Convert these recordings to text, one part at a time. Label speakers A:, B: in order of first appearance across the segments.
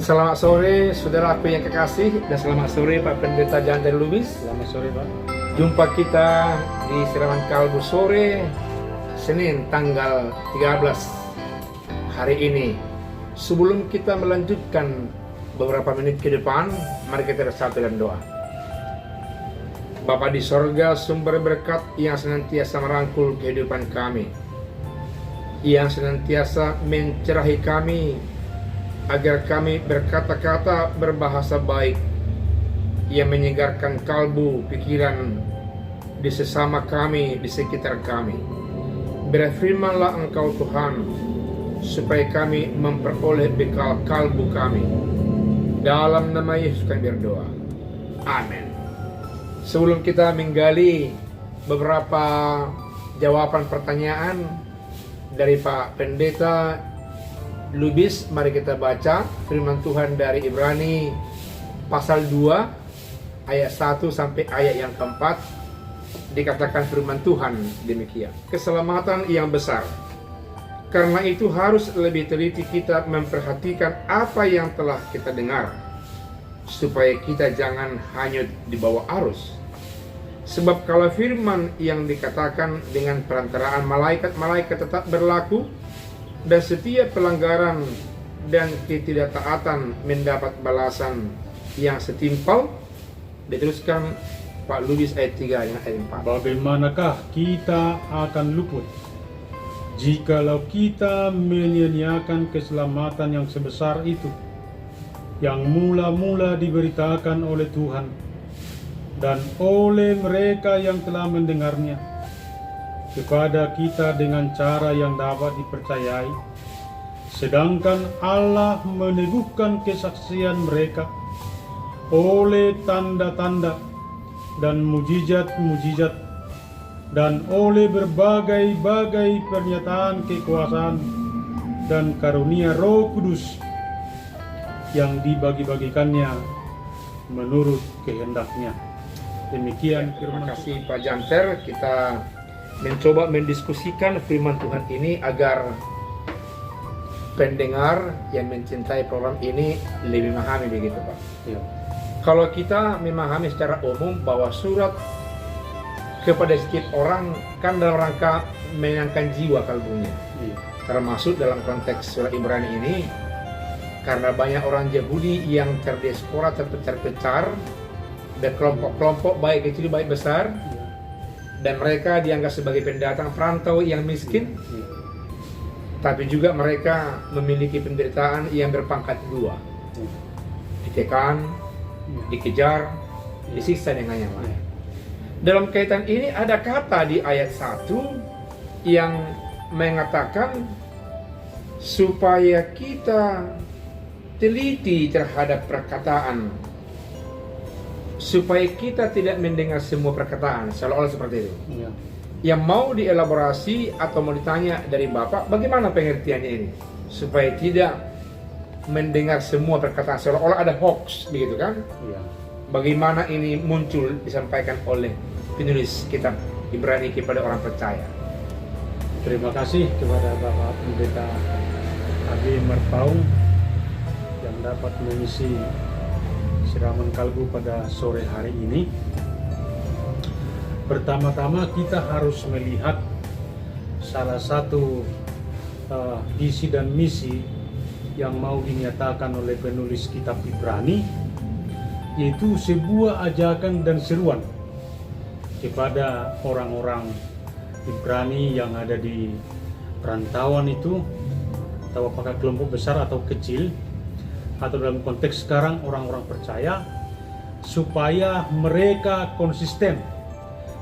A: Selamat sore saudaraku yang kekasih, dan selamat sore Pak Pendeta Janter Lubis.
B: Selamat sore Pak.
A: Jumpa kita di Siraman Kalbu sore Senin tanggal 13 hari ini. Sebelum kita melanjutkan beberapa menit ke depan, mari kita bersatu dalam doa. Bapa di sorga, sumber berkat yang senantiasa merangkul kehidupan kami, yang senantiasa mencerahi kami agar kami berkata-kata berbahasa baik yang menyegarkan kalbu pikiran di sesama kami, di sekitar kami. Berfirmanlah Engkau Tuhan, supaya kami memperoleh bekal kalbu kami. Dalam nama Yesus kami berdoa, amin. Sebelum kita menggali beberapa jawaban pertanyaan dari Pak Pendeta Lubis, mari kita baca firman Tuhan dari Ibrani pasal 2 ayat 1 sampai ayat yang keempat. Dikatakan firman Tuhan demikian: keselamatan yang besar. Karena itu harus lebih teliti kita memperhatikan apa yang telah kita dengar, supaya kita jangan hanyut di bawah arus. Sebab kalau firman yang dikatakan dengan perantaraan malaikat-malaikat tetap berlaku, dan setiap pelanggaran dan ketidaktaatan mendapat balasan yang setimpal. Diteruskan Pak Lubis ayat 3 dengan ayat 4.
B: Bagaimanakah kita akan luput jikalau kita menyia-nyiakan keselamatan yang sebesar itu, yang mula-mula diberitakan oleh Tuhan dan oleh mereka yang telah mendengarnya kepada kita dengan cara yang dapat dipercayai, sedangkan Allah meneguhkan kesaksian mereka oleh tanda-tanda dan mujizat-mujizat, dan oleh berbagai-bagai pernyataan kekuasaan dan karunia Roh Kudus yang dibagi-bagikannya menurut kehendaknya. Demikian
A: Terima
B: firman
A: kasih Pak Janter. Kita mencoba mendiskusikan firman Tuhan ini agar pendengar yang mencintai program ini lebih memahami, begitu Pak.
B: Ya.
A: Kalau kita memahami secara umum bahwa surat kepada setiap orang kan dalam rangka menyenangkan jiwa kalbunya,
B: Ya.
A: termasuk dalam konteks surat Ibrani ini, karena banyak orang Yahudi yang terdiaspora, terpencar-pencar, dan kelompok-kelompok baik kecil baik besar, dan mereka dianggap sebagai pendatang perantau yang miskin, tapi juga mereka memiliki penderitaan yang berpangkat dua: ditekan, dikejar, disiksa dengan yang lain. Dalam kaitan ini ada kata di ayat 1 yang mengatakan supaya kita teliti terhadap perkataan, supaya kita tidak mendengar semua perkataan, seolah-olah seperti itu.
B: Ya.
A: Yang mau dielaborasi atau mau ditanya dari Bapak, bagaimana pengertiannya ini? Supaya tidak mendengar semua perkataan, seolah-olah ada hoax, begitu kan?
B: Ya.
A: Bagaimana ini muncul disampaikan oleh penulis kitab Ibrani kepada orang percaya.
B: Terima kasih kepada Bapak Pendeta Abi Merpaung yang dapat mengisi siraman kalbu pada sore hari ini. Pertama-tama kita harus melihat salah satu visi dan misi yang mau dinyatakan oleh penulis kitab Ibrani, yaitu sebuah ajakan dan seruan kepada orang-orang Ibrani yang ada di perantauan itu, atau apakah kelompok besar atau kecil, atau dalam konteks sekarang orang-orang percaya, supaya mereka konsisten,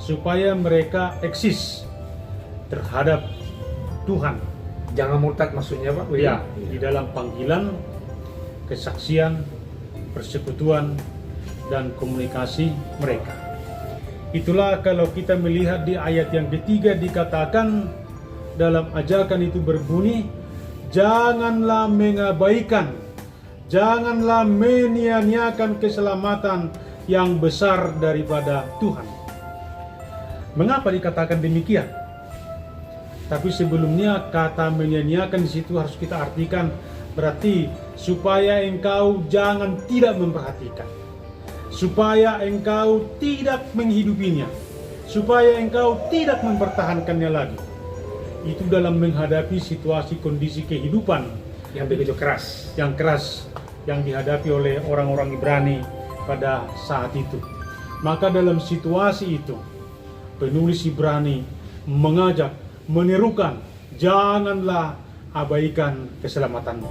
B: supaya mereka eksis terhadap Tuhan.
A: Jangan murtad maksudnya Pak?
B: Ya, di dalam panggilan, kesaksian, persekutuan, dan komunikasi mereka. Itulah kalau kita melihat di ayat yang ketiga dikatakan dalam ajakan itu berbunyi, janganlah mengabaikan, janganlah menyia-nyiakan keselamatan yang besar daripada Tuhan. Mengapa dikatakan demikian? Tapi sebelumnya kata menyia-nyiakan di situ harus kita artikan Berarti supaya engkau jangan tidak memperhatikan, supaya engkau tidak menghidupinya, supaya engkau tidak mempertahankannya lagi. Itu dalam menghadapi situasi kondisi kehidupan
A: yang begitu keras.
B: yang keras yang dihadapi oleh orang-orang Ibrani pada saat itu. Maka dalam situasi itu, penulis Ibrani mengajak, menyerukan, janganlah abaikan keselamatanmu.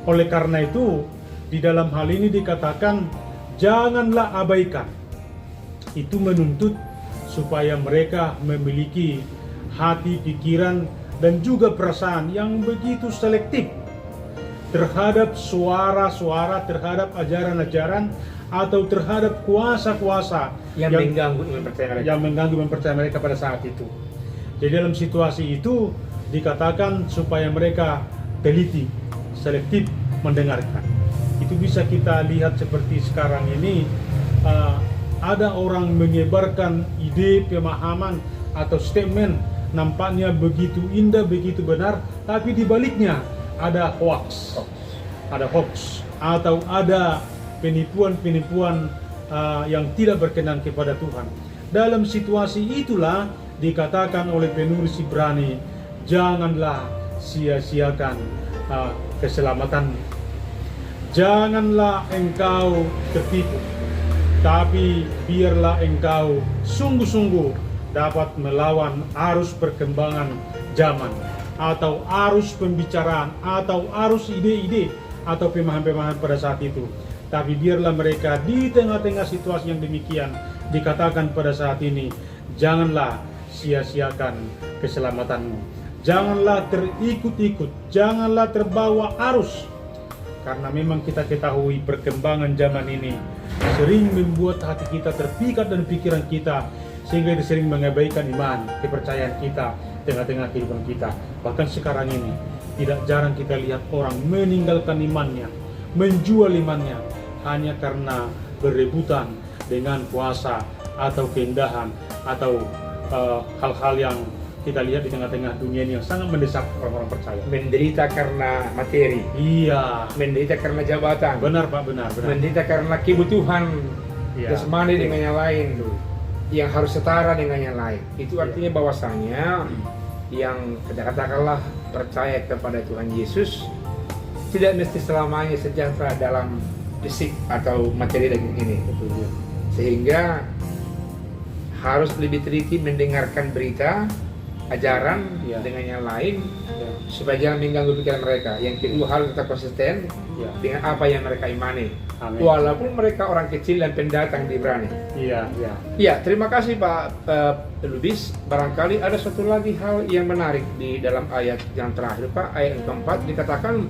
B: Oleh karena itu, di dalam hal ini dikatakan, janganlah abaikan. Itu menuntut supaya mereka memiliki hati, pikiran, dan juga perasaan yang begitu selektif terhadap suara-suara, terhadap ajaran-ajaran, atau terhadap kuasa-kuasa
A: Yang mengganggu iman percaya mereka.
B: yang mengganggu iman percaya mereka pada saat itu. Jadi dalam situasi itu dikatakan supaya mereka teliti, selektif mendengarkan. Itu bisa kita lihat seperti sekarang ini, ada orang menyebarkan ide, pemahaman, atau statement nampaknya begitu indah, begitu benar, tapi di baliknya ada hoax, atau ada penipuan-penipuan yang tidak berkenan kepada Tuhan. Dalam situasi itulah dikatakan oleh penulis Ibrani, janganlah sia-siakan keselamatan. Janganlah engkau tertipu, tapi biarlah engkau sungguh-sungguh dapat melawan arus perkembangan zaman, atau arus pembicaraan, atau arus ide-ide, atau pemahaman-pemahaman pada saat itu. Tapi biarlah mereka di tengah-tengah situasi yang demikian, dikatakan pada saat ini, janganlah sia-siakan keselamatanmu. Janganlah terikut-ikut, janganlah terbawa arus. Karena memang kita ketahui perkembangan zaman ini sering membuat hati kita terpikat dan pikiran kita, sehingga sering mengabaikan iman, kepercayaan kita tengah-tengah kehidupan kita. Bahkan sekarang ini tidak jarang kita lihat orang meninggalkan imannya, menjual imannya hanya karena berebutan dengan kuasa atau keindahan atau hal-hal yang kita lihat di tengah-tengah dunia ini yang sangat mendesak orang-orang percaya.
A: Menderita karena materi.
B: Iya,
A: Menderita karena jabatan.
B: benar Pak, benar.
A: Menderita karena kebutuhan
B: Iya.
A: jasmani dengan yang lain, yang harus setara dengan yang lain. Itu artinya bahwasanya yang katakanlah percaya kepada Tuhan Yesus tidak mesti selamanya sejahtera dalam fisik atau materi daging ini. Sehingga harus lebih teliti mendengarkan berita, ajaran
B: Ya.
A: dengan yang lain,
B: Ya.
A: supaya jangan mengganggu pikiran mereka. Yang kedua, harus tetap konsisten
B: Ya.
A: dengan apa yang mereka imani,
B: Amin.
A: walaupun mereka orang kecil dan pendatang di Ibrani.
B: Iya, iya.
A: Ya, terima kasih Pak Lubis. Barangkali ada satu lagi hal yang menarik di dalam ayat yang terakhir, Pak. Ayat yang keempat dikatakan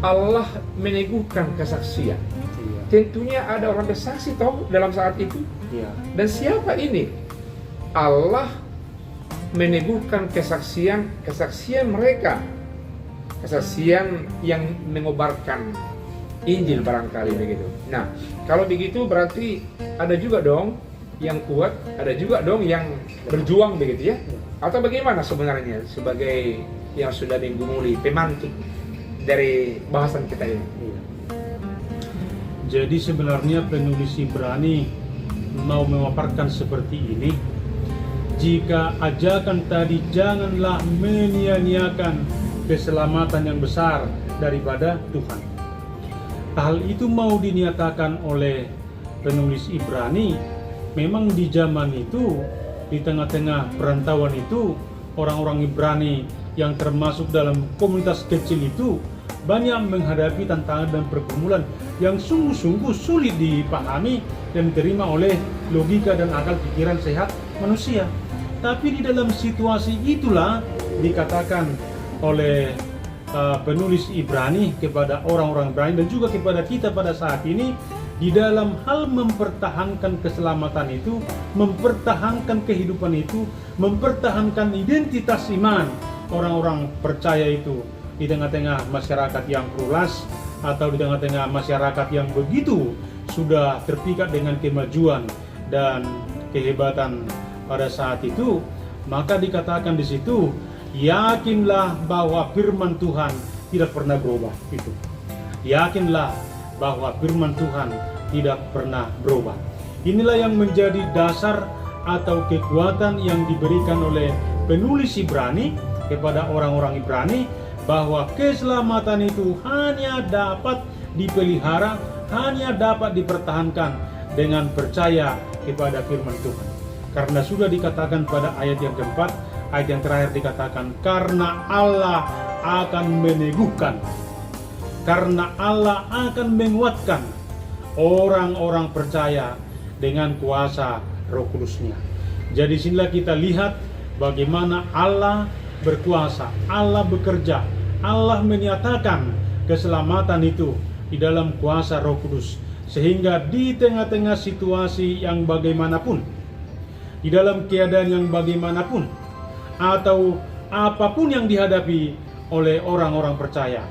A: Allah meneguhkan kesaksian.
B: Iya.
A: Tentunya ada orang bersaksi tahu dalam saat itu.
B: Iya.
A: Dan siapa ini? Allah meneguhkan kesaksian mereka, kesaksian yang mengobarkan Injil barangkali begitu. Nah, kalau begitu berarti ada juga dong yang kuat, ada juga dong yang berjuang begitu ya? Atau bagaimana sebenarnya sebagai yang sudah menggumuli pemantik dari bahasan kita ini?
B: Iya. Jadi sebenarnya penulis Ibrani mau memaparkan seperti ini. Jika ajakan tadi janganlah menyia-nyiakan keselamatan yang besar daripada Tuhan. Hal itu mau dinyatakan oleh penulis Ibrani. Memang di zaman itu, di tengah-tengah perantauan itu, orang-orang Ibrani yang termasuk dalam komunitas kecil itu banyak menghadapi tantangan dan pergumulan yang sungguh-sungguh sulit dipahami dan diterima oleh logika dan akal pikiran sehat manusia. Tapi di dalam situasi itulah dikatakan oleh penulis Ibrani kepada orang-orang Ibrani dan juga kepada kita pada saat ini, di dalam hal mempertahankan keselamatan itu, mempertahankan kehidupan itu, mempertahankan identitas iman orang-orang percaya itu di tengah-tengah masyarakat yang pluralis atau di tengah-tengah masyarakat yang begitu sudah terpikat dengan kemajuan dan kehebatan pada saat itu, maka dikatakan di situ, yakinlah bahwa firman Tuhan tidak pernah berubah. Itu yakinlah bahwa firman Tuhan tidak pernah berubah. Inilah yang menjadi dasar atau kekuatan yang diberikan oleh penulis Ibrani kepada orang-orang Ibrani, bahwa keselamatan itu hanya dapat dipelihara, hanya dapat dipertahankan dengan percaya kepada firman Tuhan. Karena sudah dikatakan pada ayat yang keempat, ayat yang terakhir dikatakan, karena Allah akan meneguhkan, karena Allah akan menguatkan orang-orang percaya dengan kuasa Roh Kudus-Nya. Jadi sinilah kita lihat bagaimana Allah berkuasa, Allah bekerja, Allah menyatakan keselamatan itu di dalam kuasa Roh Kudus, sehingga di tengah-tengah situasi yang bagaimanapun, di dalam keadaan yang bagaimanapun, atau apapun yang dihadapi oleh orang-orang percaya,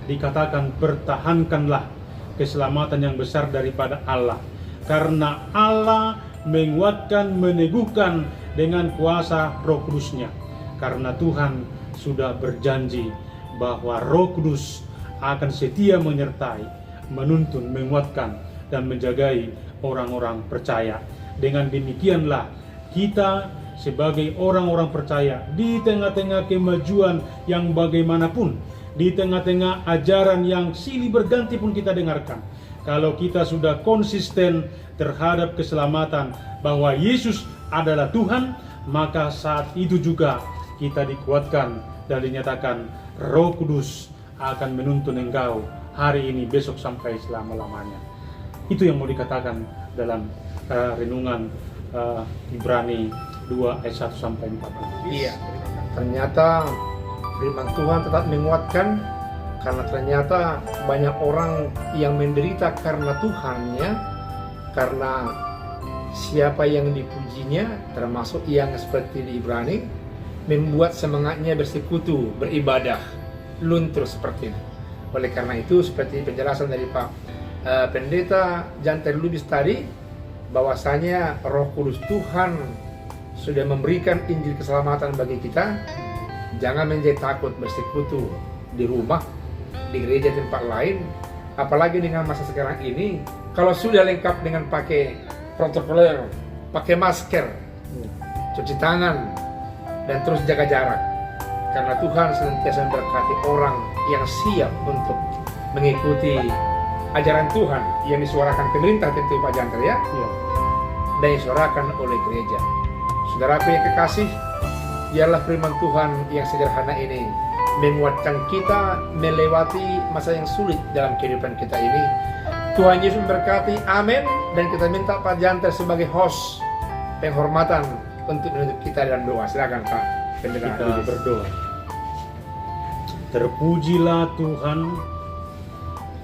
B: dikatakan pertahankanlah keselamatan yang besar daripada Allah, karena Allah menguatkan, meneguhkan dengan kuasa Roh Kudus-Nya. Karena Tuhan sudah berjanji bahwa Roh Kudus akan setia menyertai, menuntun, menguatkan, dan menjagai orang-orang percaya. Dengan demikianlah kita sebagai orang-orang percaya di tengah-tengah kemajuan yang bagaimanapun, di tengah-tengah ajaran yang silih berganti pun kita dengarkan, kalau kita sudah konsisten terhadap keselamatan bahwa Yesus adalah Tuhan, maka saat itu juga kita dikuatkan dan dinyatakan Roh Kudus akan menuntun engkau hari ini, besok, sampai selama-lamanya. Itu yang mau dikatakan dalam renungan Ibrani 2 ayat 1 sampai 4.
A: Iya, ternyata firman Tuhan tetap menguatkan, karena ternyata banyak orang yang menderita karena Tuhannya, karena siapa yang dipujinya, termasuk yang seperti di Ibrani, membuat semangatnya bersekutu, beribadah, luntur seperti ini. Oleh karena itu, seperti penjelasan dari Pak Pendeta Janter Lubis tadi, bahwasanya Roh Kudus Tuhan sudah memberikan Injil keselamatan bagi kita. Jangan menjadi takut bersekutu di rumah, di gereja, tempat lain, apalagi dengan masa sekarang ini. Kalau sudah lengkap dengan pakai protokoler, pakai masker, cuci tangan, dan terus jaga jarak, karena Tuhan senantiasa memberkati orang yang siap untuk mengikuti ajaran Tuhan yang disuarakan pemerintah, tentu Pak Janter ya, dan disuarakan oleh gereja. Saudaraku yang kekasih, biarlah firman Tuhan yang sederhana ini menguatkan kita melewati masa yang sulit dalam kehidupan kita ini. Tuhan Yesus memberkati, amin. Dan kita minta Pak Janter sebagai host penghormatan untuk menutup kita dalam doa. Silakan Pak Pendeta.
B: Kita berdoa. Terpujilah Tuhan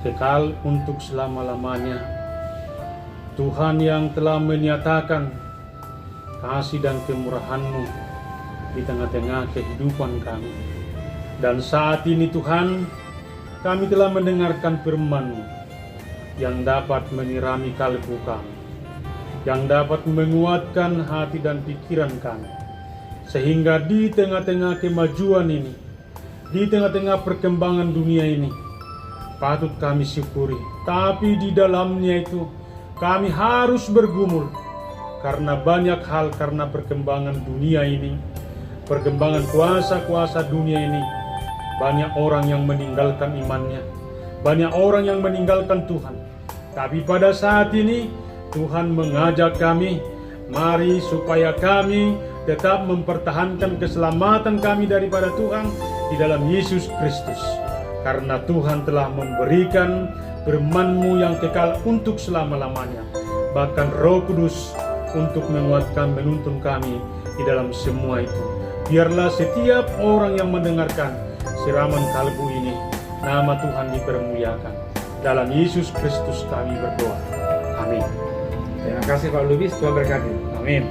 B: kekal untuk selama-lamanya, Tuhan yang telah menyatakan kasih dan kemurahan-Mu di tengah-tengah kehidupan kami. Dan saat ini Tuhan, kami telah mendengarkan firman-Mu yang dapat menyirami kalbu kami, yang dapat menguatkan hati dan pikiran kami, sehingga di tengah-tengah kemajuan ini, di tengah-tengah perkembangan dunia ini, patut kami syukuri, tapi di dalamnya itu kami harus bergumul, karena banyak hal, karena perkembangan dunia ini, perkembangan kuasa-kuasa dunia ini. Banyak orang yang meninggalkan imannya, banyak orang yang meninggalkan Tuhan. Tapi pada saat ini Tuhan mengajak kami, mari supaya kami tetap mempertahankan keselamatan kami daripada Tuhan di dalam Yesus Kristus. Karena Tuhan telah memberikan firman-Mu yang kekal untuk selama-lamanya, bahkan Roh Kudus untuk menguatkan, menuntun kami di dalam semua itu. Biarlah setiap orang yang mendengarkan siraman kalbu ini, nama Tuhan dipermuliakan. Dalam Yesus Kristus kami berdoa. Amin.
A: Terima kasih Pak Lubis, Tuhan berkati.
B: Amin.